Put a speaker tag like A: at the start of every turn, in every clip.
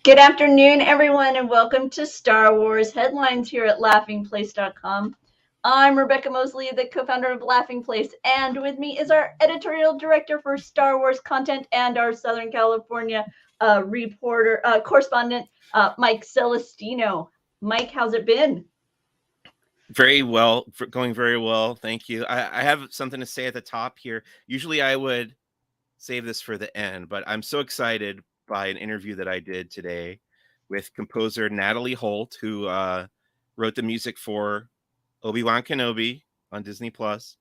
A: Good afternoon, everyone, and welcome to Star Wars Headlines here at laughingplace.com. I'm Rebecca Mosley, the co-founder of Laughing Place, and with me is our editorial director for Star Wars content and our Southern California correspondent, Mike Celestino. Mike, how's it been?
B: Very well, going very well. Thank you. I have something to say at the top here. Usually I would save this for the end, but I'm so excited by an interview that I did today with composer Natalie Holt, who wrote the music for Obi-Wan Kenobi on Disney Plus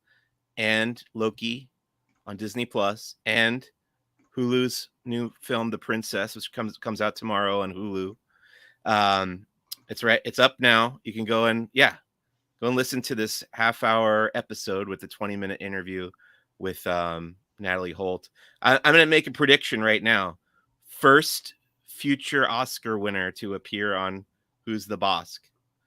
B: and Loki on Disney Plus and Hulu's new film, The Princess, which comes out tomorrow on Hulu. It's up now. You can go and listen to this half-hour episode with the 20-minute interview with Natalie Holt. I'm going to make a prediction right now. First future Oscar winner to appear on Who's the Boss.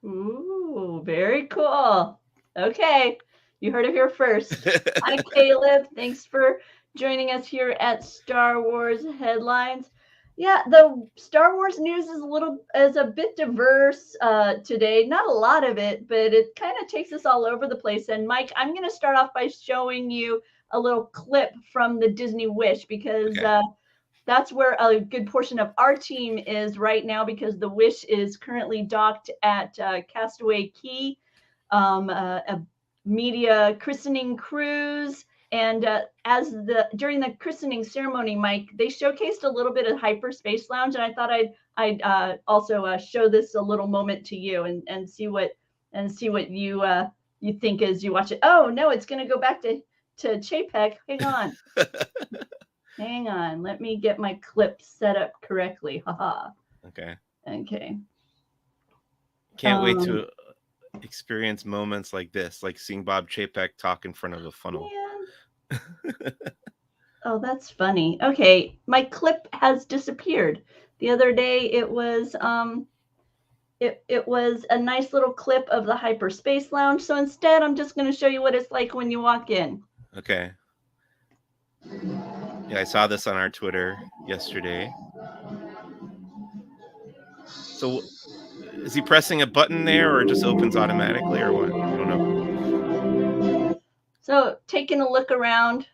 A: Ooh, very cool. Okay, you heard it here first. Hi, Caleb. Thanks for joining us here at Star Wars Headlines. Yeah, the Star Wars news is a bit diverse today. Not a lot of it, but it kind of takes us all over the place. And Mike, I'm going to start off by showing you a little clip from the Disney Wish because that's where a good portion of our team is right now, because the Wish is currently docked at Castaway Cay, a media christening cruise. And during the christening ceremony, Mike, they showcased a little bit of Hyperspace Lounge, and I thought I'd also show this a little moment to you and see what you think as you watch it. Oh no, it's going to go back to Chapek. Hang on. Hang on. Let me get my clip set up correctly. Haha.
B: Okay.
A: Can't
B: wait to experience moments like this, like seeing Bob Chapek talk in front of a funnel.
A: Yeah. Oh, that's funny. Okay, my clip has disappeared. The other day it was it was a nice little clip of the Hyperspace Lounge. So instead, I'm just going to show you what it's like when you walk in.
B: Okay. Yeah, I saw this on our Twitter yesterday. So is he pressing a button there, or it just opens automatically, or what? I don't know.
A: So taking a look around,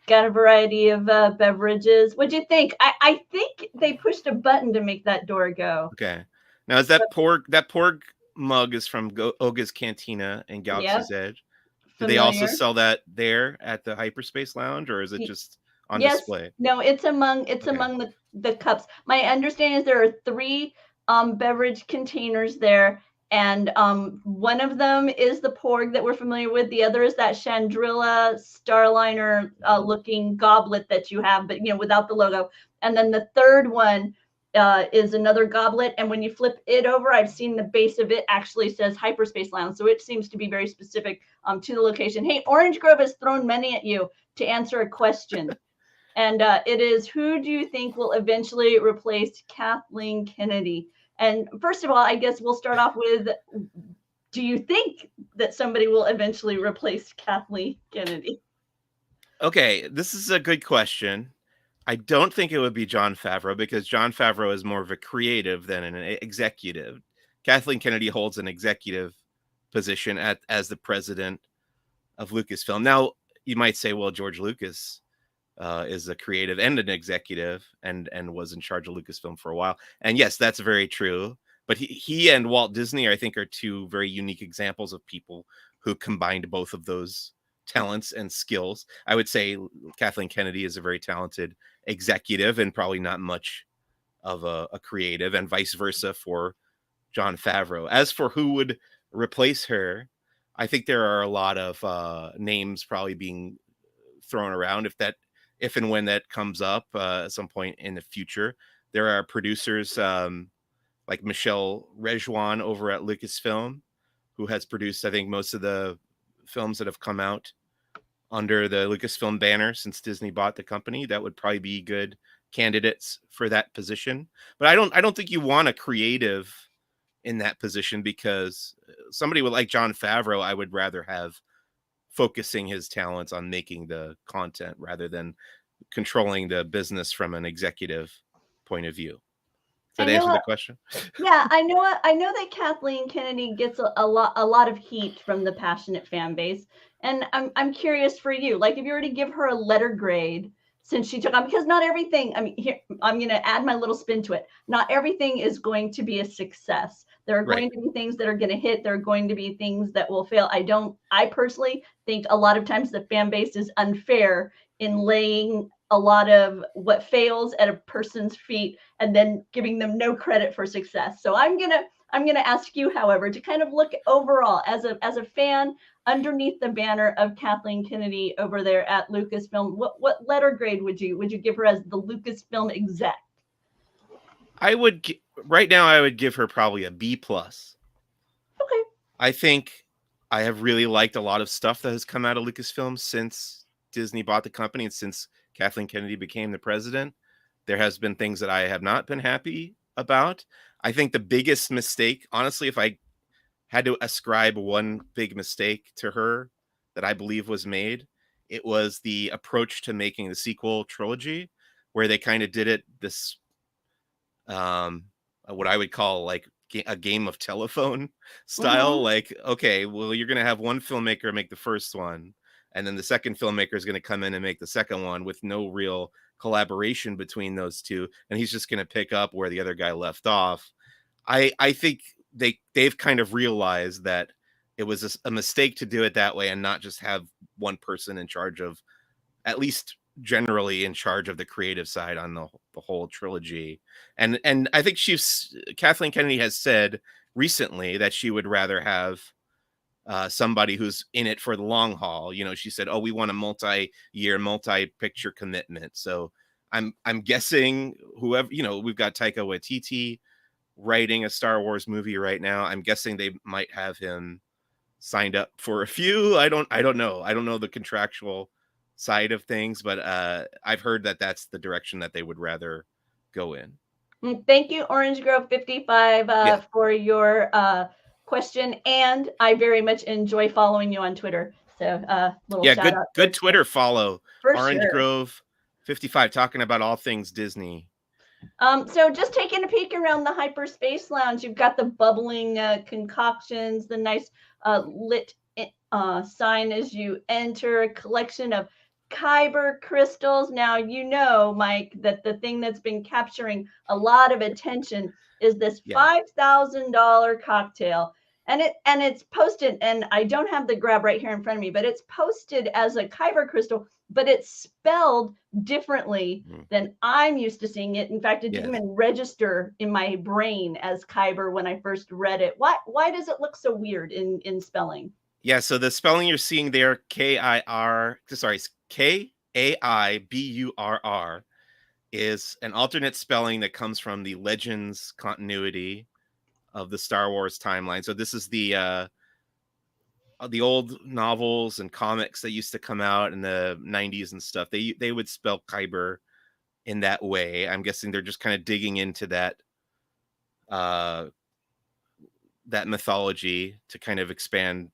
A: got a variety of beverages. What'd you think? I think they pushed a button to make that door go.
B: Okay. Now, is that porg mug is from Oga's Cantina and Galaxy's Edge? Do they also sell that there at the Hyperspace Lounge, or is it just on display?
A: No, it's among the cups. My understanding is there are 3 beverage containers there, and one of them is the porg that we're familiar with. The other is that Chandrilla Starliner looking goblet that you have, but without the logo. And then the third one is another goblet, and when you flip it over, I've seen the base of it actually says Hyperspace Lounge, so it seems to be very specific to the location. Hey, Orange Grove has thrown money at you to answer a question. And it is, who do you think will eventually replace Kathleen Kennedy? And first of all, I guess we'll start off with, do you think that somebody will eventually replace Kathleen Kennedy?
B: Okay, this is a good question. I don't think it would be Jon Favreau, because Jon Favreau is more of a creative than an executive. Kathleen Kennedy holds an executive position as the president of Lucasfilm. Now, you might say, well, George Lucas is a creative and an executive and was in charge of Lucasfilm for a while. And yes, that's very true. But he and Walt Disney, I think, are 2 very unique examples of people who combined both of those talents and skills. I would say Kathleen Kennedy is a very talented executive and probably not much of a creative, and vice versa for Jon Favreau. As for who would replace her, I think there are a lot of names probably being thrown around if and when that comes up at some point in the future. There are producers like Michelle Rejwan over at Lucasfilm, who has produced, I think, most of the films that have come out under the Lucasfilm banner since Disney bought the company. That would probably be good candidates for that position. But I don't think you want a creative in that position, because somebody like Jon Favreau, I would rather have focusing his talents on making the content rather than controlling the business from an executive point of view. Does that
A: I know.
B: answer the question?
A: Yeah, I know. I know that Kathleen Kennedy gets a lot of heat from the passionate fan base, and I'm curious for you. Like, if you were to give her a letter grade since she took on, because not everything. I mean, here I'm going to add my little spin to it. Not everything is going to be a success. There are
B: Right.
A: going to be things that are going to hit. There are going to be things that will fail. I personally think a lot of times the fan base is unfair in laying a lot of what fails at a person's feet and then giving them no credit for success. So I'm gonna ask you, however, to kind of look overall as a fan underneath the banner of Kathleen Kennedy over there at Lucasfilm. What letter grade would you give her as the Lucasfilm exec?
B: Right now I would give her probably a B plus.
A: Okay.
B: I think I have really liked a lot of stuff that has come out of Lucasfilm since Disney bought the company and since Kathleen Kennedy became the president. There has been things that I have not been happy about. I think the biggest mistake, honestly, if I had to ascribe one big mistake to her that I believe was made, it was the approach to making the sequel trilogy, where they kind of did it this what I would call like a game of telephone style.
A: Mm-hmm.
B: Like, okay, well, you're gonna have one filmmaker make the first one, and then the second filmmaker is gonna come in and make the second one with no real collaboration between those two, and he's just gonna pick up where the other guy left off. I think they've kind of realized that it was a mistake to do it that way and not just have one person in charge of, at least generally in charge of, the creative side on the whole trilogy. And I think Kathleen Kennedy has said recently that she would rather have somebody who's in it for the long haul. You know, she said, "Oh, we want a multi-year, multi-picture commitment." So I'm guessing whoever, you know, we've got Taika Waititi writing a Star Wars movie right now. I'm guessing they might have him signed up for a few. I don't know. I don't know the contractual side of things, but I've heard that that's the direction that they would rather go in.
A: Thank you, Orange Grove 55,
B: Yeah.
A: for your question, and I very much enjoy following you on Twitter. So, little
B: Yeah,
A: shout
B: good
A: out there
B: good Twitter follow.
A: for
B: Orange
A: sure.
B: Grove 55 talking about all things Disney.
A: So just taking a peek around the Hyperspace Lounge, you've got the bubbling concoctions, the nice lit sign as you enter, a collection of Kyber crystals. Now, you know, Mike, that the thing that's been capturing a lot of attention is this
B: Yeah.
A: $5,000 cocktail. And it's posted, and I don't have the grab right here in front of me, but it's posted as a Kyber crystal, but it's spelled differently
B: Mhm.
A: than I'm used to seeing it. In fact, it didn't
B: Yes.
A: even register in my brain as Kyber when I first read it. Why does it look so weird in spelling?
B: Yeah, so the spelling you're seeing there, Kaiburr, is an alternate spelling that comes from the Legends continuity of the Star Wars timeline. So this is the old novels and comics that used to come out in the 90s and stuff. They would spell Kyber in that way. I'm guessing they're just kind of digging into uh that mythology to kind of expand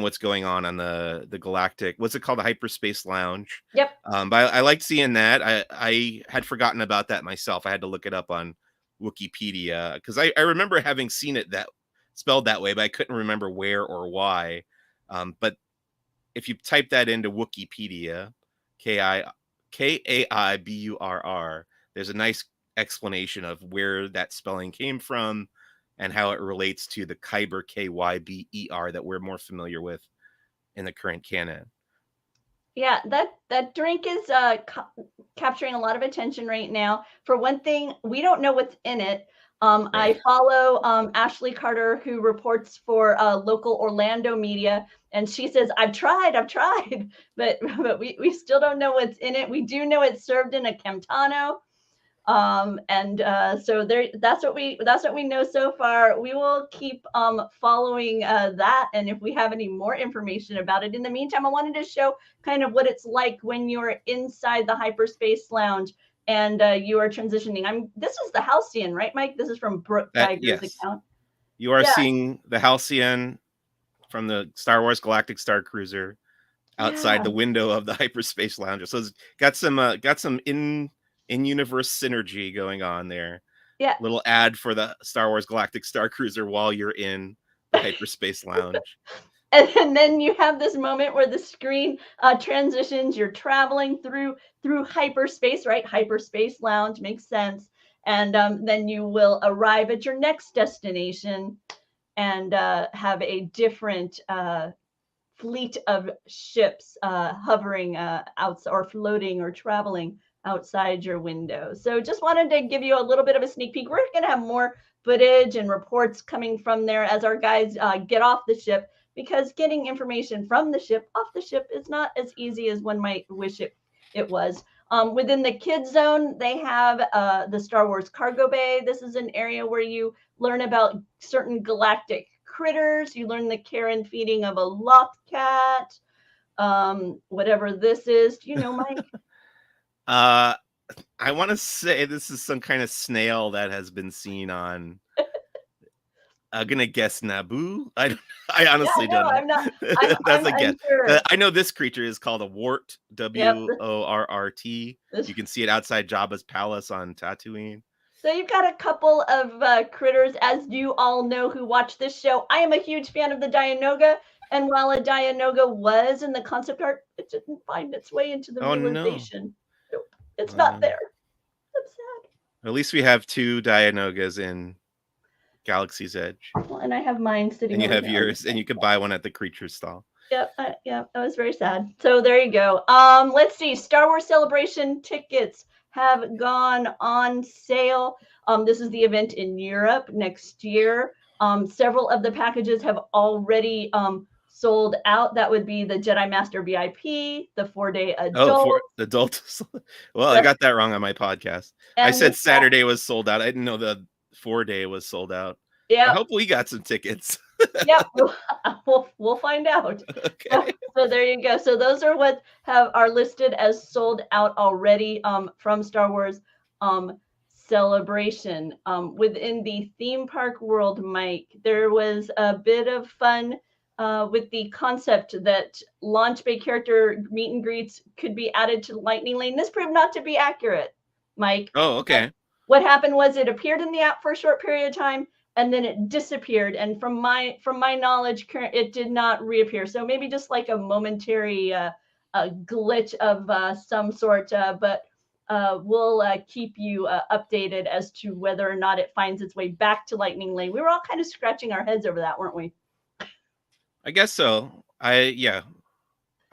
B: what's going on the galactic, what's it called, the Hyperspace Lounge.
A: Yep.
B: But I liked seeing that. I had forgotten about that myself. I had to look it up on Wikipedia because I remember having seen it that spelled that way, but I couldn't remember where or why. But if you type that into Wikipedia, Kaiburr, there's a nice explanation of where that spelling came from and how it relates to the Kyber, Kyber, that we're more familiar with in the current canon.
A: Yeah, that drink is capturing a lot of attention right now. For one thing, we don't know what's in it. I
B: Right.
A: follow Ashley Carter, who reports for local Orlando media, and she says, I've tried, but we still don't know what's in it. We do know it's served in a Camtano. And so there, that's what we know so far. We will keep following that, and if we have any more information about it. In the meantime, I wanted to show kind of what it's like when you're inside the Hyperspace Lounge and you are transitioning. This is the Halcyon, right, Mike? This is from Brooke Geiger's
B: Yes,
A: account.
B: you are
A: Yeah,
B: seeing the Halcyon from the Star Wars Galactic Star Cruiser outside
A: yeah.
B: the window of the Hyperspace Lounge. So it's got some in universe synergy going on there.
A: Yeah.
B: Little ad for the Star Wars Galactic Star Cruiser while you're in the Hyperspace Lounge.
A: And then you have this moment where the screen transitions. You're traveling through hyperspace, right? Hyperspace Lounge makes sense. And then you will arrive at your next destination and have a different fleet of ships hovering out or floating or traveling outside your window. So just wanted to give you a little bit of a sneak peek. We're going to have more footage and reports coming from there as our guys get off the ship, because getting information from the ship off the ship is not as easy as one might wish it was. Within the kids zone, they have the Star Wars cargo bay. This is an area where you learn about certain galactic critters. You learn the care and feeding of a loth cat, whatever this is. Do you know, Mike?
B: I want to say this is some kind of snail that has been seen on. I'm gonna guess Naboo. I honestly don't know.
A: I'm not.
B: That's
A: I'm
B: a guess.
A: unsure.
B: I know this creature is called a wart.
A: Yep.
B: WORRT. You can see it outside Jabba's palace on Tatooine.
A: So you've got a couple of critters, as you all know who watch this show. I am a huge fan of the Dianoga, and while a Dianoga was in the concept art, it didn't find its way into the realization. No. Nope, it's not there. I'm sad.
B: At least we have 2 Dianogas in Galaxy's Edge.
A: Well, and I have mine sitting.
B: And you have yours, and you could buy one at the creature stall.
A: Yep, that was very sad. So there you go. Let's see. Star Wars Celebration tickets have gone on sale. This is the event in Europe next year. Several of the packages have already sold out. That would be the Jedi Master VIP, the 4-day adult.
B: Oh, for adult. Well, I got that wrong on my podcast. I said Saturday was sold out. I didn't know the 4-day was sold out. Yeah. I hope we got some tickets.
A: Yep, we'll find out.
B: Okay.
A: So there you go. So those are what are listed as sold out already from Star Wars Celebration. Within the theme park world, Mike, there was a bit of fun with the concept that launch bay character meet and greets could be added to Lightning Lane. This proved not to be accurate, Mike.
B: Oh, okay.
A: What happened was it appeared in the app for a short period of time, and then it disappeared. And from my knowledge, it did not reappear. So maybe just like a momentary glitch of some sort. But we'll keep you updated as to whether or not it finds its way back to Lightning Lane. We were all kind of scratching our heads over that, weren't we?
B: I guess so. I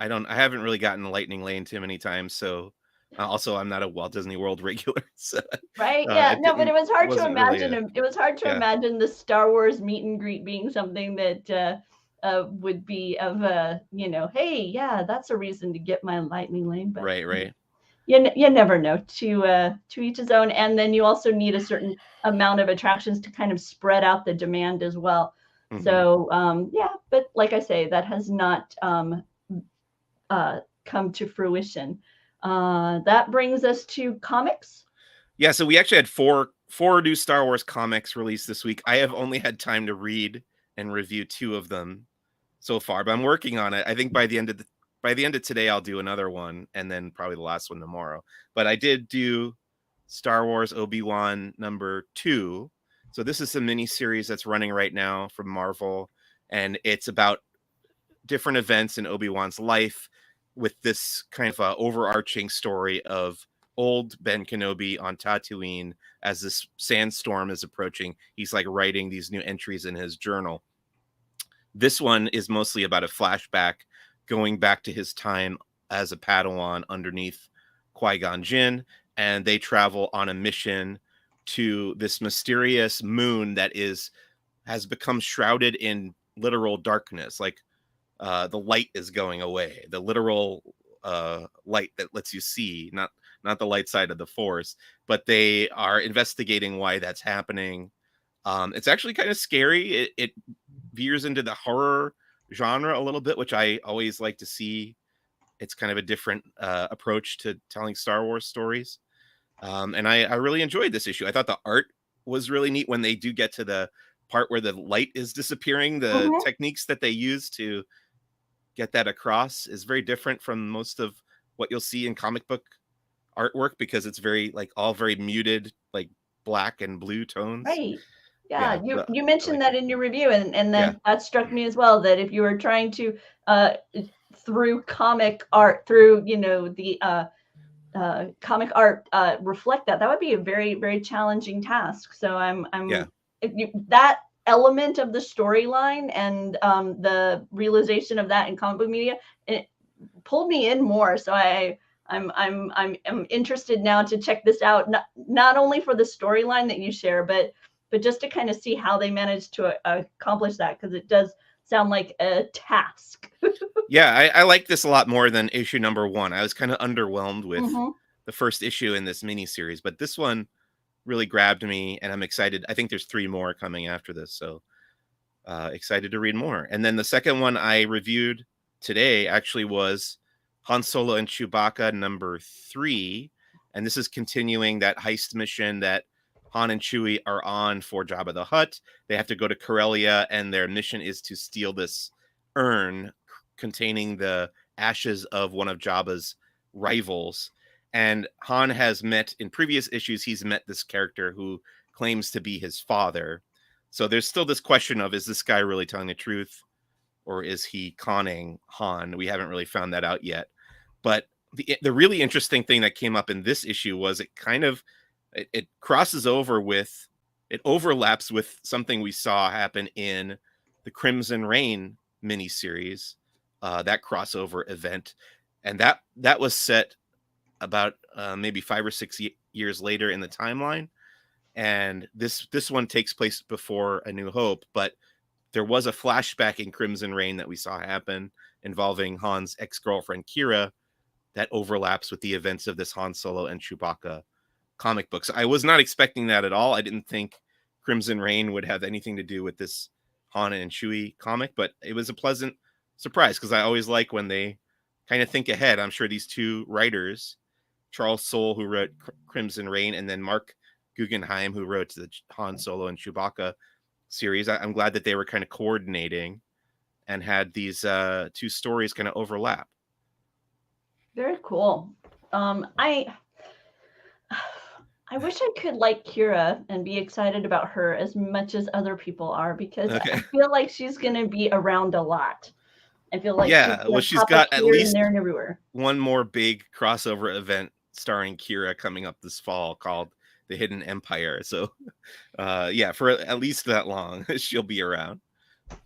B: haven't really gotten to Lightning Lane too many times, so. Also, I'm not a Walt Disney World regular, so,
A: right? Yeah, no, but it was hard to imagine.
B: Really
A: it was hard to imagine the Star Wars meet and greet being something that would be of a, hey, yeah, that's a reason to get my Lightning Lane. But
B: right.
A: You never know. To each his own, and then you also need a certain amount of attractions to kind of spread out the demand as well. Mm-hmm. So but like I say, that has not come to fruition. That brings us to comics.
B: Yeah, so we actually had four new Star Wars comics released this week. I have only had time to read and review 2 of them so far, but I'm working on it. I think by the end of today, I'll do another one, and then probably the last one tomorrow. But I did do Star Wars Obi-Wan #2. So this is a mini series that's running right now from Marvel, and it's about different events in Obi-Wan's life, with this kind of overarching story of old Ben Kenobi on Tatooine as this sandstorm is approaching. He's like writing these new entries in his journal. This one is mostly about a flashback going back to his time as a Padawan underneath Qui-Gon Jinn, and they travel on a mission to this mysterious moon that has become shrouded in literal darkness. Like, the light is going away, the literal light that lets you see, not the light side of the Force, but they are investigating why that's happening. It's actually kind of scary. It veers into the horror genre a little bit, which I always like to see. It's kind of a different approach to telling Star Wars stories. And I really enjoyed this issue. I thought the art was really neat when they do get to the part where the light is disappearing. The techniques that they use to get that across is very different from most of what you'll see in comic book artwork, because it's very all very muted, like black and blue tones.
A: Right. Yeah,
B: Yeah,
A: you
B: I
A: mentioned
B: like
A: that
B: it.
A: in your review, and
B: Yeah,
A: then that struck me as well, that if you were trying to uh through comic art, through the comic art, reflect that would be a very, very challenging task. So
B: yeah.
A: that element of the storyline and the realization of that in comic book media, it pulled me in more. So I'm interested now to check this out, not only for the storyline that you share, but just to kind of see how they managed to accomplish that, because it does sound like a task.
B: Yeah, I like this a lot more than issue number 1. I was kind of underwhelmed with
A: Hmm.
B: the first issue in this miniseries, but this one really grabbed me, and I'm excited. I think there's 3 more coming after this, so excited to read more. And then the second one I reviewed today actually was Han Solo and Chewbacca number 3, and this is continuing that heist mission that Han and Chewie are on for Jabba the Hutt. They have to go to Corellia, and their mission is to steal this urn containing the ashes of one of Jabba's rivals. And Han has met in previous issues, he's met this character who claims to be his father. So there's still this question of, is this guy really telling the truth, or is he conning Han? We haven't really found that out yet. But the really interesting thing that came up in this issue was it crosses over with, it overlaps with something we saw happen in the Crimson Reign miniseries, that crossover event, and that was set about maybe 5 or 6 years later in the timeline. And this one takes place before A New Hope, but there was a flashback in Crimson Reign that we saw happen involving Han's ex-girlfriend Kira that overlaps with the events of this Han Solo and Chewbacca comic book. So I was not expecting that at all. I didn't think Crimson Reign would have anything to do with this Han and Chewie comic, but it was a pleasant surprise because I always like when they kind of think ahead. I'm sure these two writers, Charles Soule, who wrote Crimson Reign, and then Mark Guggenheim, who wrote the Han Solo and Chewbacca series, I'm glad that they were kind of coordinating and had these two stories kind of overlap.
A: Very cool. I wish I could like Kira and be excited about her as much as other people are, because I
B: Okay.
A: feel like she's going to be around a lot. I feel like she's
B: Yeah, well,
A: going to
B: she's
A: pop up
B: got at
A: here and
B: least
A: there and everywhere.
B: one more big crossover event starring Kira coming up this fall called The Hidden Empire. So, yeah, for at least that long, she'll be around.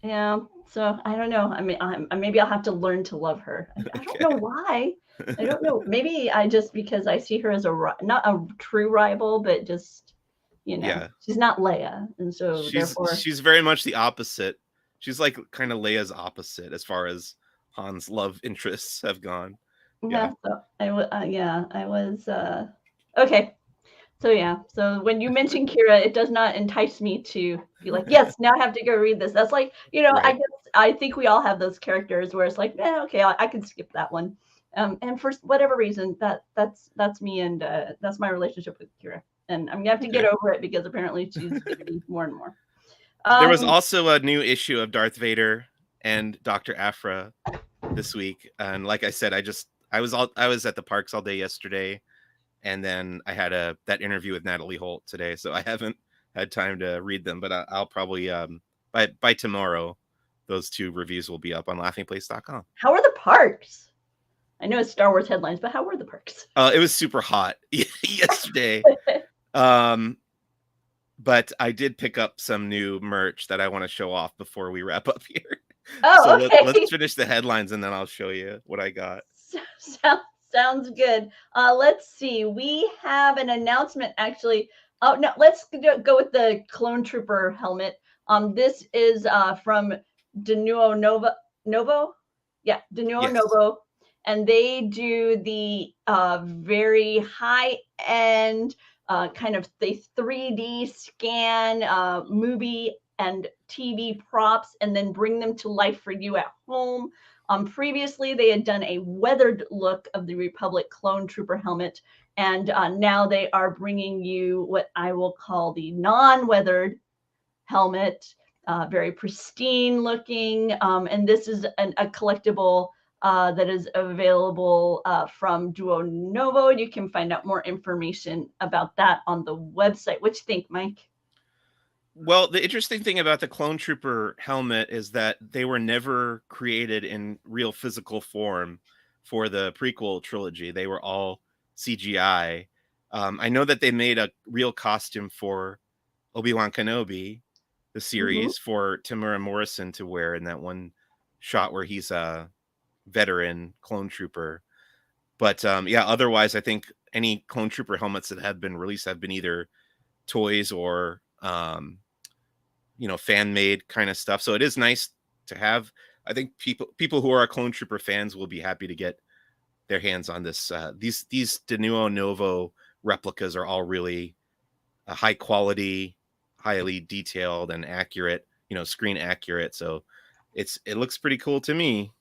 A: Yeah. So I don't know. I mean, maybe I'll have to learn to love her. I don't know
B: Okay.
A: why. I don't know. Maybe I just, because I see her as not a true rival, but just,
B: Yeah.
A: she's not Leia. And so therefore,
B: She's very much the opposite. She's like kind of Leia's opposite as far as Han's love interests have gone. Yeah.
A: yeah. So I was, okay. So yeah, so when you mention Kira, it does not entice me to be like, yes, now I have to go read this. That's like, I
B: Right.
A: guess I think we all have those characters where it's like, okay, I can skip that one. And for whatever reason, that's me, and that's my relationship with Kira. And I'm gonna have to get
B: Okay.
A: over it, because apparently she's gonna be more and more.
B: There was
A: Um,
B: also a new issue of Darth Vader and Dr. Aphra this week. And like I said, I was at the parks all day yesterday, and then I had that interview with Natalie Holt today, so I haven't had time to read them, but I'll probably by tomorrow those two reviews will be up on laughingplace.com.
A: how are the parks? I know it's Star Wars headlines, but how were the parks?
B: It was super hot yesterday. But I did pick up some new merch that I want to show off before we wrap up here. So
A: Oh,
B: let's
A: okay.
B: finish the headlines and then I'll show you what I got.
A: Sounds good. Let's see. We have an announcement, actually. Oh no, let's go with the Clone Trooper helmet. This is from Denuo Novo. Yeah, Denuo
B: Yes.
A: Novo, and they do the very high end kind of the 3D scan movie and TV props, and then bring them to life for you at home. Previously, they had done a weathered look of the Republic Clone Trooper helmet, and now they are bringing you what I will call the non-weathered helmet, very pristine looking. And this is a collectible that is available from Duo Novo. You can find out more information about that on the website. What you think, Mike?
B: Well, the interesting thing about the Clone Trooper helmet is that they were never created in real physical form for the prequel trilogy. They were all CGI. I know that they made a real costume for Obi-Wan Kenobi, the series, for Tamura Morrison to wear in that one shot where he's a veteran clone trooper. But yeah, otherwise, I think any Clone Trooper helmets that have been released have been either toys or fan made kind of stuff. So it is nice to have. I think people who are Clone Trooper fans will be happy to get their hands on this. These Duo Novo replicas are all really high quality, highly detailed, and accurate. Screen accurate. So it looks pretty cool to me.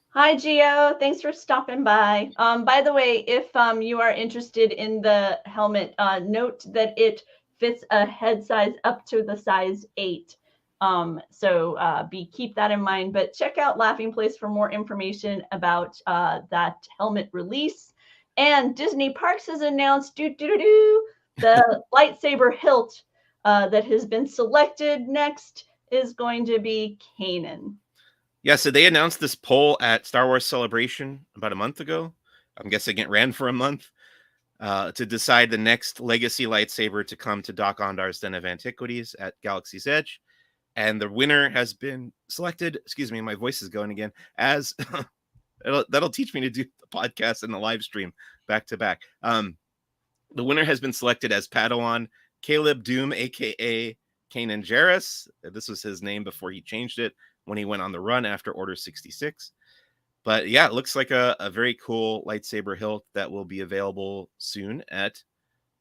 A: Hi, Gio. Thanks for stopping by. By the way, if you are interested in the helmet, note that it fits a head size up to the size 8. So keep that in mind. But check out Laughing Place for more information about that helmet release. And Disney Parks has announced the lightsaber hilt that has been selected next is going to be Kanan.
B: Yeah, so they announced this poll at Star Wars Celebration about a month ago. I'm guessing it ran for a month to decide the next legacy lightsaber to come to Doc Ondar's Den of Antiquities at Galaxy's Edge. And the winner has been selected, excuse me, my voice is going again, as that'll teach me to do the podcast and the live stream back to back. The winner has been selected as Padawan Caleb Doom, aka Kanan Jarrus. This was his name before he changed it when he went on the run after Order 66. But yeah, it looks like a very cool lightsaber hilt that will be available soon at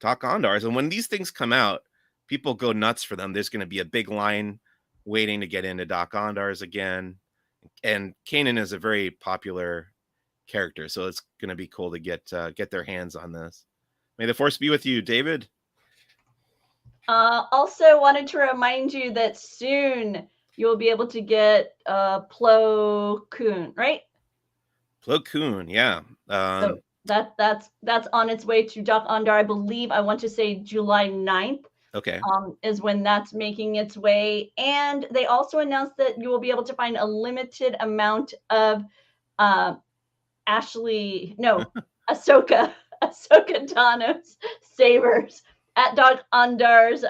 B: Doc Ondar's. And when these things come out, people go nuts for them. There's going to be a big line waiting to get into Doc Ondar's again. And Kanan is a very popular character, so it's going to be cool to get their hands on this. May the Force be with you, David.
A: Also wanted to remind you that soon you'll be able to get Plo Koon, right?
B: Plo Koon, yeah.
A: So that's on its way to Doc Ondar. I believe I want to say July 9th.
B: Okay.
A: Is when that's making its way. And they also announced that you will be able to find a limited amount of Ahsoka Tano's sabers at Doc Ondar's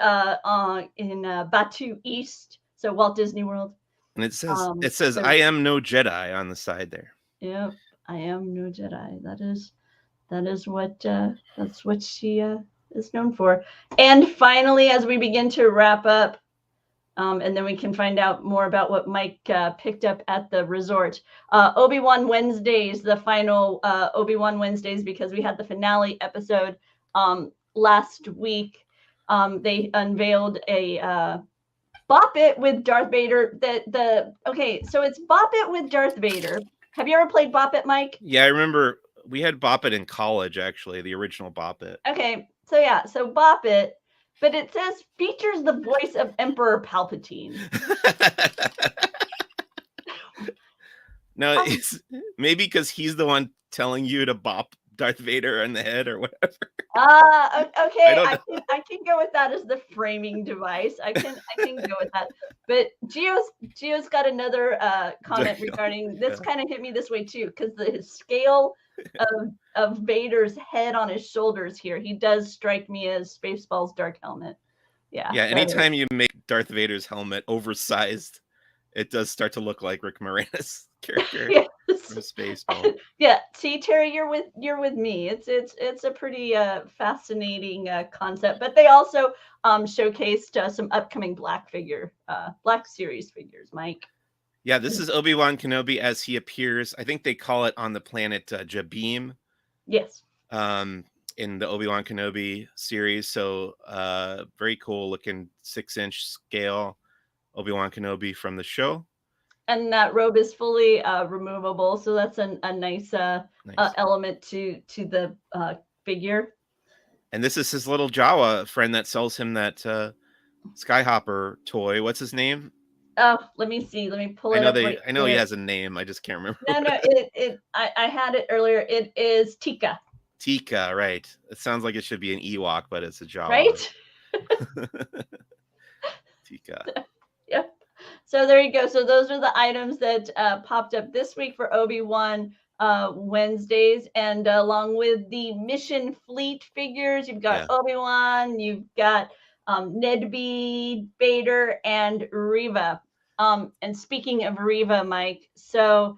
A: in Batu East, so Walt Disney World.
B: And it says I am no Jedi on the side there.
A: Yeah, I am no Jedi. That's what she is known for. And finally, as we begin to wrap up, and then we can find out more about what Mike picked up at the resort. Obi-Wan Wednesdays, the final Obi-Wan Wednesdays, because we had the finale episode last week. They unveiled a Bop It with Darth Vader. So it's Bop It with Darth Vader. Have you ever played Bop It, Mike?
B: Yeah, I remember we had Bop It in college, actually, the original Bop It.
A: Okay, so Bop It, but it says features the voice of Emperor Palpatine.
B: No, it's maybe because he's the one telling you to bop Darth Vader in the head or whatever.
A: Okay, I can go with that as the framing device. I can go with that. But Gio's got another comment regarding this. Kind of hit me this way too, because the scale of Vader's head on his shoulders here, he does strike me as Spaceballs Dark Helmet. Yeah.
B: Anytime you make Darth Vader's helmet oversized, it does start to look like Rick Moranis' character from Spaceballs.
A: Yeah, see, Terry, you're with me. It's a pretty fascinating concept. But they also showcased some upcoming Black Series figures, Mike.
B: Yeah, this is Obi-Wan Kenobi as he appears. I think they call it on the planet Jabeam.
A: Yes.
B: In the Obi-Wan Kenobi series. So very cool looking 6-inch scale Obi-Wan Kenobi from the show.
A: And that robe is fully removable. So that's a nice element to the figure.
B: And this is his little Jawa friend that sells him that Skyhopper toy. What's his name?
A: let me see. Let me pull
B: I
A: it
B: know
A: up right
B: I know he
A: quick.
B: has a name. I just can't remember.
A: No, I had it earlier. It is Tika,
B: Tika, right? It sounds like it should be an Ewok, but it's a Jawa.
A: right?
B: Tika.
A: Yep. So there you go. So those are the items that popped up this week for Obi-Wan Wednesdays, and along with the Mission Fleet figures, you've got
B: Yeah.
A: Obi-Wan, you've got Ned B, Vader, and Reva. And speaking of Reva, Mike, so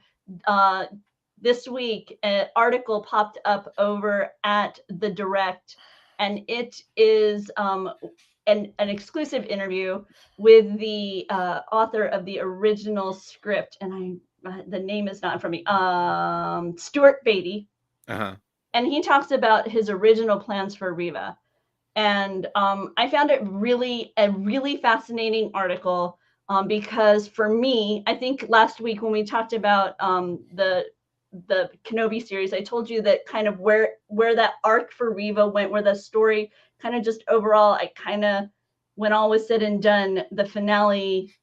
A: this week an article popped up over at the Direct, and it is an exclusive interview with the author of the original script, and the name is not in front of me, Stuart Beatty.
B: Uh-huh.
A: And he talks about his original plans for Reva. And I found it a really fascinating article, because for me, I think last week when we talked about the Kenobi series, I told you that kind of where that arc for Reva went, where the story kind of just overall, I kind of, when all was said and done, the finale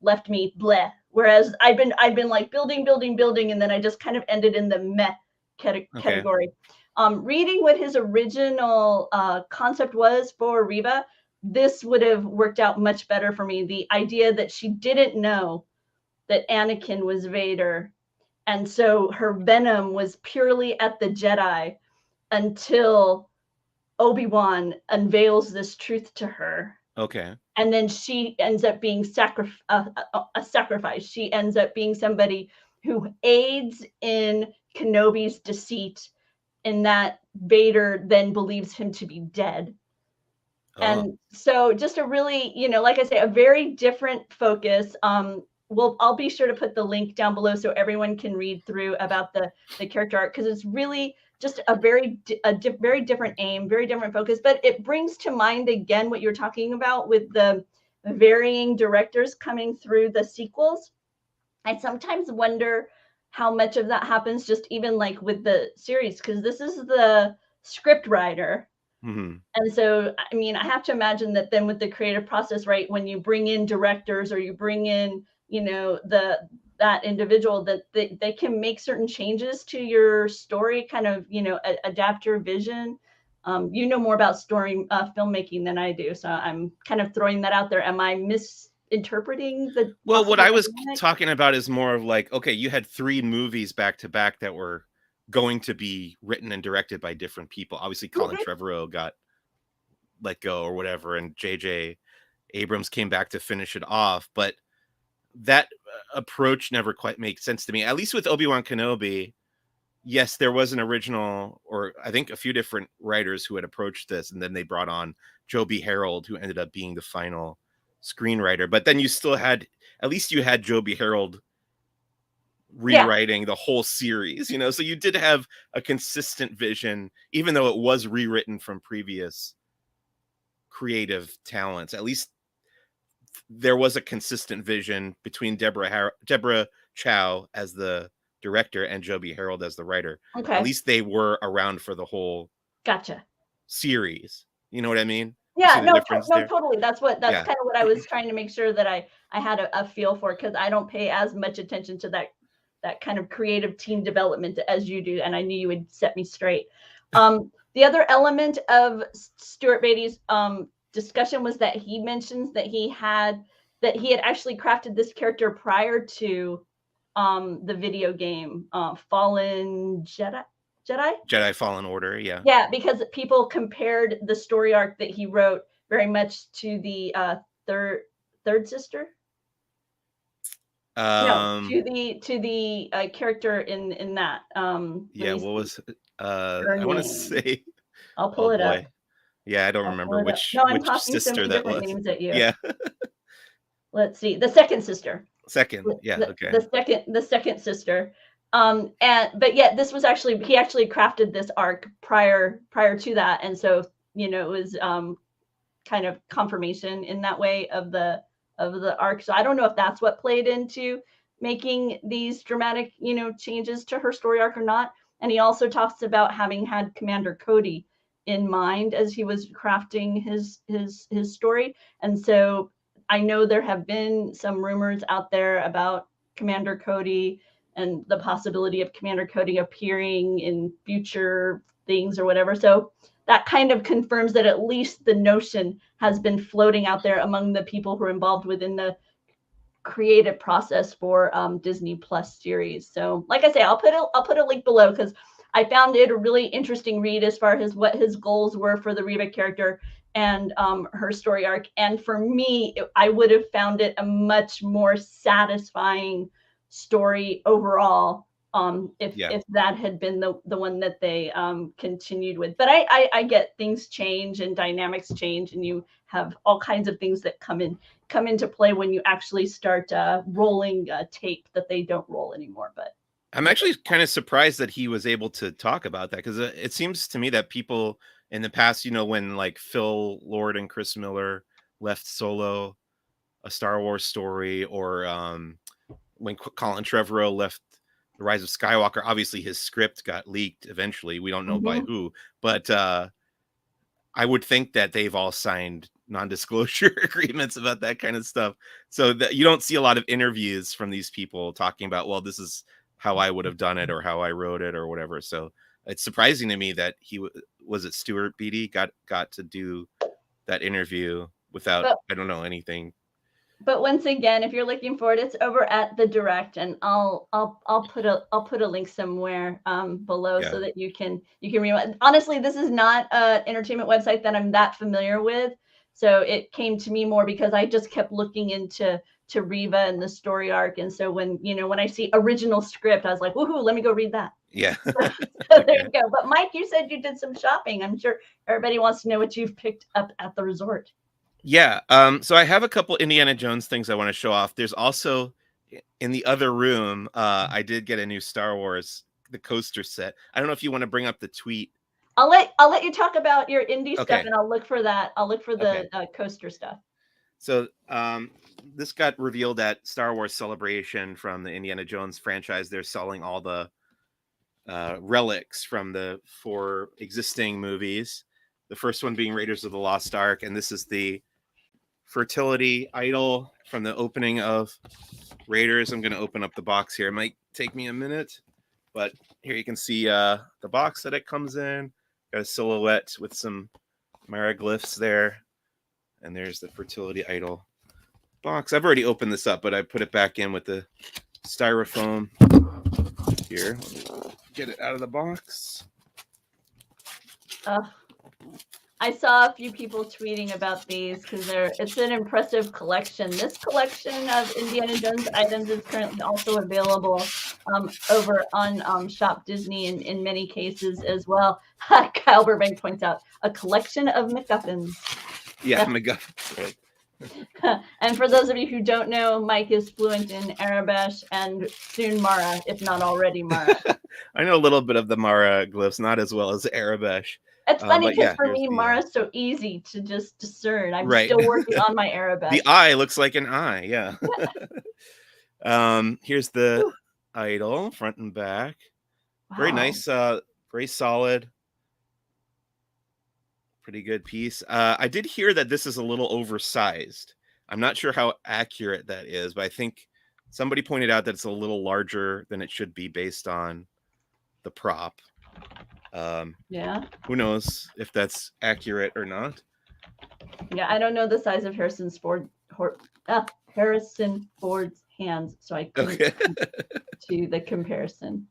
A: left me bleh. Whereas I've been like building, and then I just kind of ended in the meh category.
B: Okay.
A: Reading what his original concept was for Reva, this would have worked out much better for me. The idea that she didn't know that Anakin was Vader, and so her venom was purely at the Jedi until Obi-Wan unveils this truth to her.
B: Okay.
A: And then she ends up being a sacrifice. She ends up being somebody who aids in Kenobi's deceit, in that Vader then believes him to be dead.
B: Oh.
A: And so just a really, like I say, a very different focus. I'll be sure to put the link down below so everyone can read through about the character art, because it's really just a very different aim, very different focus. But it brings to mind again what you're talking about with the varying directors coming through the sequels. I sometimes wonder how much of that happens just even like with the series, because this is the script writer.
B: Mm-hmm.
A: And so, I mean, I have to imagine that then with the creative process, right, when you bring in directors or you bring in, that individual, that they can make certain changes to your story, kind of, adapt your vision. You know more about story filmmaking than I do, so I'm kind of throwing that out there. Am I misinterpreting the?
B: Well, what I was talking about is more of like, okay, you had 3 movies back to back that were going to be written and directed by different people. Obviously, Colin Trevorrow got let go or whatever, and J.J. Abrams came back to finish it off. But that approach never quite makes sense to me. At least with Obi-Wan Kenobi, yes, there was an original, or I think a few different writers who had approached this, and then they brought on Joe B. Harold, who ended up being the final screenwriter. But then you still had, at least you had Joe B. Harold rewriting the whole series, so you did have a consistent vision, even though it was rewritten from previous creative talents. At least there was a consistent vision between Deborah Chow as the director and Joe B. Harold as the writer.
A: Okay.
B: At least they were around for the whole series. You know what I mean?
A: Yeah, no, totally. That's kind of what I was trying to make sure that I had a feel for, because I don't pay as much attention to that kind of creative team development as you do, and I knew you would set me straight. The other element of Stuart Beatty's discussion was that he mentions that he had actually crafted this character prior to the video game Fallen Jedi
B: Fallen Order.
A: Yeah, because people compared the story arc that he wrote very much to the third sister. No, to the character in that.
B: What was I want to say?
A: I'll pull it up.
B: Yeah, I don't remember which sister that was.
A: Names at you.
B: Yeah.
A: Let's see. The second sister.
B: Okay.
A: The second sister. But yeah, this was he actually crafted this arc prior to that, and so it was kind of confirmation in that way of the arc. So I don't know if that's what played into making these dramatic changes to her story arc or not. And he also talks about having had Commander Cody in mind as he was crafting his story, and so I know there have been some rumors out there about Commander Cody and the possibility of Commander Cody appearing in future things or whatever. So that kind of confirms that at least the notion has been floating out there among the people who are involved within the creative process for Disney Plus series. So like I say, I'll put a link below because I found it a really interesting read as far as what his goals were for the Reva character and her story arc. And for me, I would have found it a much more satisfying story overall if that had been the one that they continued with. But I get things change and dynamics change, and you have all kinds of things that come into play when you actually start rolling tape that they don't roll anymore. But
B: I'm actually kind of surprised that he was able to talk about that, because it seems to me that people in the past, when like Phil Lord and Chris Miller left Solo, a Star Wars story, or when Colin Trevorrow left The Rise of Skywalker, obviously his script got leaked eventually. We don't know by who, but I would think that they've all signed non-disclosure agreements about that kind of stuff. So that you don't see a lot of interviews from these people talking about, well, this is how I would have done it or how I wrote it or whatever. So it's surprising to me that he was it Stuart Beattie got to do that interview without, I don't know, anything.
A: But once again, if you're looking for it, it's over at the Direct, and I'll put a link somewhere below so that you can read it. Honestly, this is not an entertainment website that I'm that familiar with, so it came to me more because I just kept looking into Reva and the story arc, and so when I see original script, I was like, woohoo, let me go read that.
B: Yeah.
A: So there you go. But Mike, you said you did some shopping. I'm sure everybody wants to know what you've picked up at the resort.
B: Yeah. So I have a couple Indiana Jones things I want to show off. There's also in the other room, I did get a new Star Wars, the coaster set. I don't know if you want to bring up the tweet.
A: I'll let you talk about your indie stuff,
B: Okay.
A: and I'll look for that. I'll look for the coaster stuff.
B: So this got revealed at Star Wars Celebration from the Indiana Jones franchise. They're selling all the relics from the 4 existing movies. The first one being Raiders of the Lost Ark, and this is the fertility idol from the opening of Raiders. I'm going to open up the box here. It might take me a minute, but here you can see the box that it comes in. Got a silhouette with some hieroglyphs there, and there's the fertility idol box. I've already opened this up, but I put it back in with the styrofoam here. Get it out of the box.
A: I saw a few people tweeting about these because it's an impressive collection. This collection of Indiana Jones items is currently also available over on Shop Disney in many cases as well. Kyle Burbank points out a collection of MacGuffins.
B: Yeah, MacGuffins, right.
A: And for those of you who don't know, Mike is fluent in Arabic and soon Mara, if not already Mara.
B: I know a little bit of the Mara glyphs, not as well as Arabic.
A: It's funny because for me, Mara's so easy to just discern. I'm still working on my Arabic.
B: The eye looks like an eye, yeah. Here's the idol, front and back. Wow. Very nice, very solid. Pretty good piece. I did hear that this is a little oversized. I'm not sure how accurate that is, but I think somebody pointed out that it's a little larger than it should be based on the prop. Who knows if that's accurate or not?
A: Yeah, I don't know the size of Harrison Ford's hands, so I couldn't to the comparison.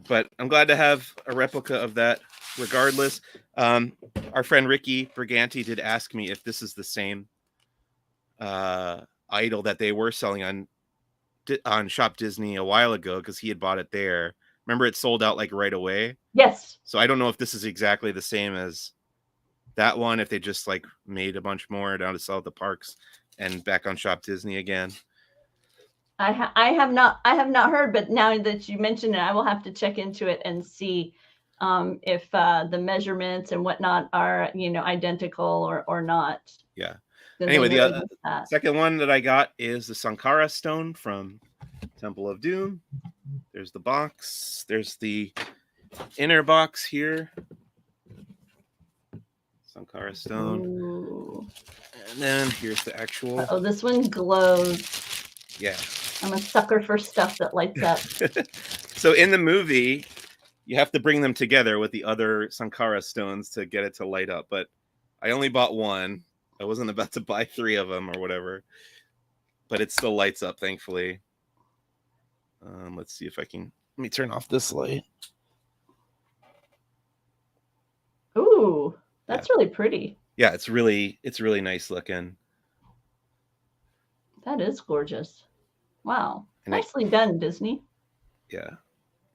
B: But I'm glad to have a replica of that. Regardless, our friend Ricky Briganti did ask me if this is the same idol that they were selling on Shop Disney a while ago, because he had bought it there. Remember, it sold out like right away.
A: Yes.
B: So I don't know if this is exactly the same as that one, if they just like made a bunch more down to sell at the parks and back on Shop Disney again.
A: I have not heard, but now that you mention it, I will have to check into it and see if the measurements and whatnot are identical or not.
B: Yeah. Anyway, the second one that I got is the Sankara stone from Temple of Doom. There's the box. There's the inner box here. Sankara stone.
A: Ooh.
B: And then here's the actual.
A: Oh, this one glows.
B: Yeah.
A: I'm a sucker for stuff that lights up.
B: So in the movie, you have to bring them together with the other Sankara stones to get it to light up. But I only bought one. I wasn't about to buy 3 of them or whatever. But it still lights up, thankfully. Let's see if I can. Let me turn off this light.
A: Ooh, that's really pretty.
B: Yeah, it's really nice looking.
A: That is gorgeous. Wow. And nicely done, Disney.
B: Yeah.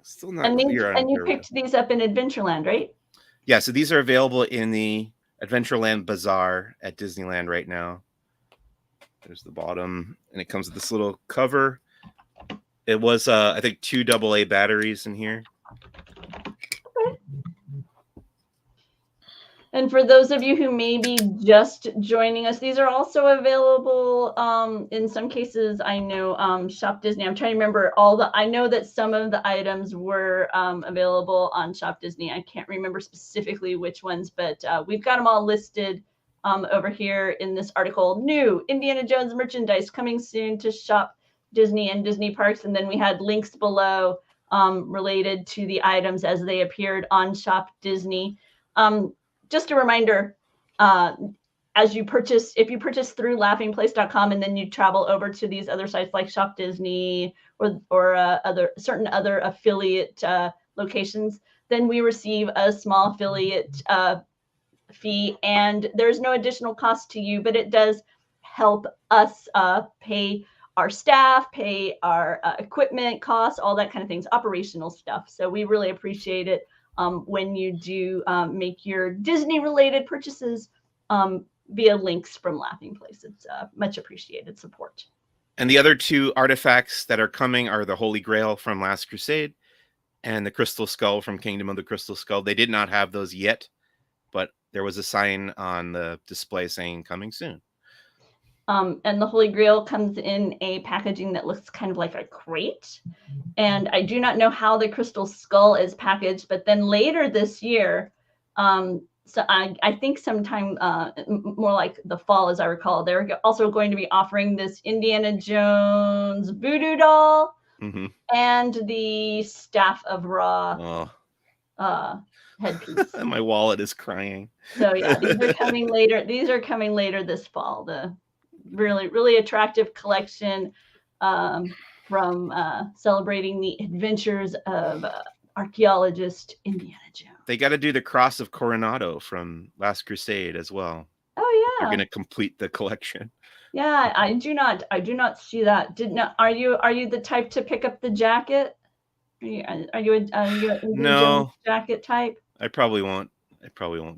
B: Still not clear on.
A: And you picked these up in Adventureland, right?
B: Yeah, so these are available in the Adventureland Bazaar at Disneyland right now. There's the bottom, and it comes with this little cover. It was, I think, 2 AA batteries in here.
A: Okay. And for those of you who may be just joining us, these are also available in some cases. I know Shop Disney. I'm trying to remember I know that some of the items were available on Shop Disney. I can't remember specifically which ones, but we've got them all listed over here in this article. New Indiana Jones merchandise coming soon to Shop Disney and Disney Parks. And then we had links below related to the items as they appeared on Shop Disney. Just a reminder, as you purchase, if you purchase through laughingplace.com and then you travel over to these other sites like Shop Disney or certain other affiliate locations, then we receive a small affiliate fee, and there's no additional cost to you, but it does help us pay our staff, pay our equipment costs, all that kind of things, operational stuff. So we really appreciate it when you do make your Disney-related purchases via links from Laughing Place. It's much appreciated support.
B: And the other 2 artifacts that are coming are the Holy Grail from Last Crusade and the Crystal Skull from Kingdom of the Crystal Skull. They did not have those yet, but there was a sign on the display saying coming soon.
A: And the Holy Grail comes in a packaging that looks kind of like a crate. And I do not know how the Crystal Skull is packaged, but then later this year, so I think sometime more like the fall, as I recall, they're also going to be offering this Indiana Jones voodoo doll and the Staff of Ra headpiece.
B: My wallet is crying.
A: So yeah, these are coming later. These are coming later this fall. The really attractive collection from celebrating the adventures of archaeologist Indiana Jones.
B: They got to do the Cross of Coronado from Last Crusade as well.
A: Oh yeah,
B: they're going to complete the collection.
A: Yeah, I do not see that. Are you the type to pick up the jacket? Are you a
B: no
A: jacket type?
B: I probably won't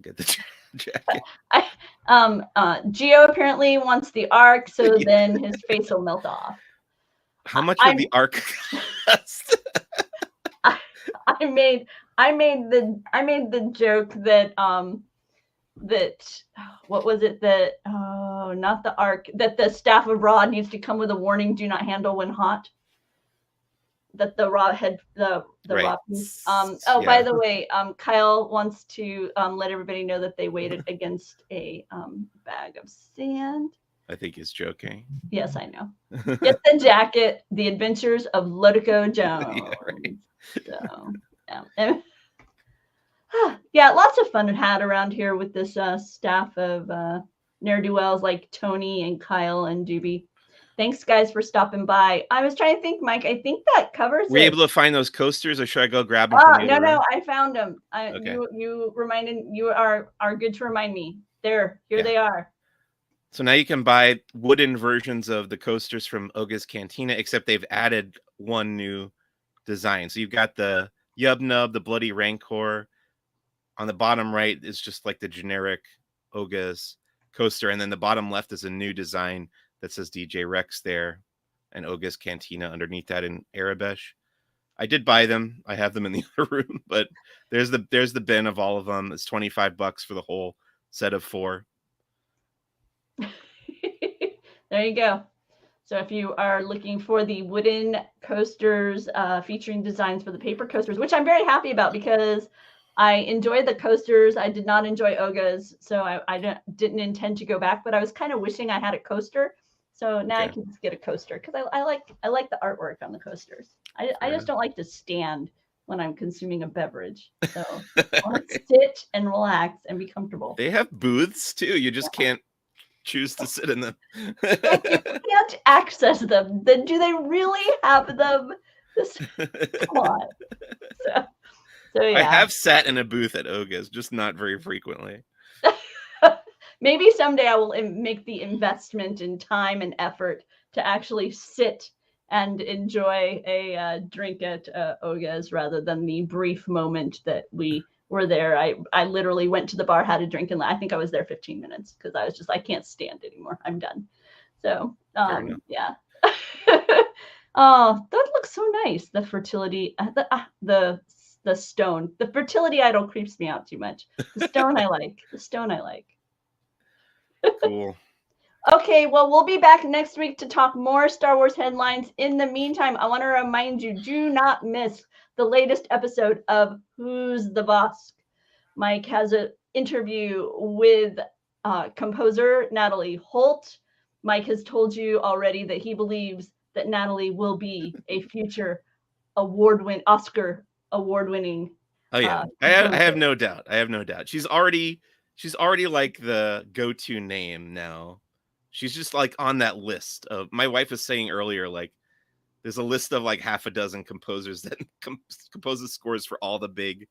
B: get the jacket.
A: Gio apparently wants the arc, so then his face will melt off.
B: How much would the arc cost?
A: I made the joke that what was it that not the arc, that the Staff of Ra needs to come with a warning: do not handle when hot. That the raw head, the
B: right.
A: raw piece. By the way, Kyle wants to let everybody know that they weighed against a bag of sand.
B: I think he's joking.
A: Yes, I know. Get the jacket, The Adventures of Lotico Jones.
B: Yeah, right.
A: So, yeah. Yeah, lots of fun had around here with this staff of ne'er-do-wells like Tony and Kyle and Doobie. Thanks, guys, for stopping by. I was trying to think, Mike. I think that covers it.
B: Were you able to find those coasters, or should I go grab them?
A: No, I found them. Okay. You are good to remind me. Here they are.
B: So now you can buy wooden versions of the coasters from Oga's Cantina, except they've added one new design. So you've got the Yub Nub, the Bloody Rancor. On the bottom right is just like the generic Oga's coaster, and then the bottom left is a new design that says DJ Rex there, and Oga's Cantina underneath that in Arabesh. I did buy them. I have them in the other room, but there's the bin of all of them. It's $25 for the whole set of 4.
A: There you go. So if you are looking for the wooden coasters featuring designs for the paper coasters, which I'm very happy about, because I enjoyed the coasters. I did not enjoy Oga's, so I didn't intend to go back. But I was kind of wishing I had a coaster, so now I
B: Okay.
A: can just get a coaster because I like the artwork on the coasters. I
B: Fair
A: just
B: enough.
A: don't like to stand when I'm consuming a beverage. So I want to
B: Right.
A: sit and relax and be comfortable.
B: They have booths too. You just
A: Yeah.
B: can't choose to sit in them.
A: If you can't access them, then do they really have them? This, come on. So, so
B: I
A: yeah.
B: have sat in a booth at Oga's, just not very frequently.
A: Maybe someday I will make the investment in time and effort to actually sit and enjoy a drink at Oga's rather than the brief moment that we were there. I literally went to the bar, had a drink, and I think I was there 15 minutes because I was just, I can't stand anymore. I'm done. So,
B: Fair enough.
A: yeah. Oh, that looks so nice. The fertility, the stone, the fertility idol creeps me out too much. The stone I like. The stone I like.
B: Cool.
A: Okay, well, we'll be back next week to talk more Star Wars headlines. In the meantime, I want to remind you, do not miss the latest episode of Who's the Boss. Mike has an interview with composer Natalie Holt. Mike has told you already that he believes that Natalie will be a future Oscar award-winning
B: Oh yeah, I have no doubt. I have no doubt. She's already like the go-to name now. She's just like on that list of. My wife was saying earlier, like there's a list of like half a dozen composers that composes scores for all the big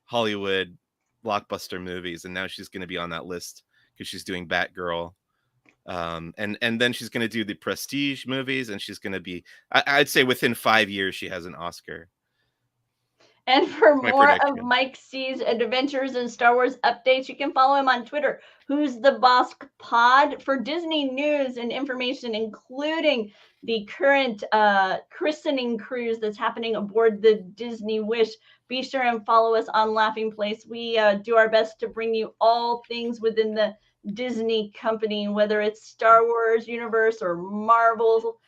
B: Hollywood blockbuster movies, and now she's going to be on that list because she's doing Batgirl. And then she's going to do the Prestige movies, and she's going to be. I'd say within 5 years she has an Oscar.
A: And for
B: My
A: more of
B: prediction.
A: Mike C's adventures and Star Wars updates, you can follow him on Twitter, Who's the Boss Pod, for Disney news and information, including the current christening cruise that's happening aboard the Disney Wish. Be sure and follow us on Laughing Place. We do our best to bring you all things within the Disney company, whether it's Star Wars universe or Marvel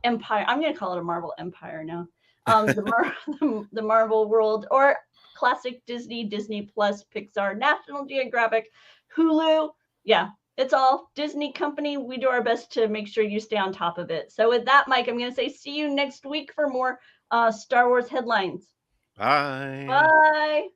A: Empire. I'm going to call it a Marvel Empire now. The Marvel world, or classic Disney, Disney Plus, Pixar, National Geographic, Hulu. Yeah, it's all Disney company. We do our best to make sure you stay on top of it. So with that, Mike, I'm going to say see you next week for more Star Wars headlines.
B: Bye.
A: Bye.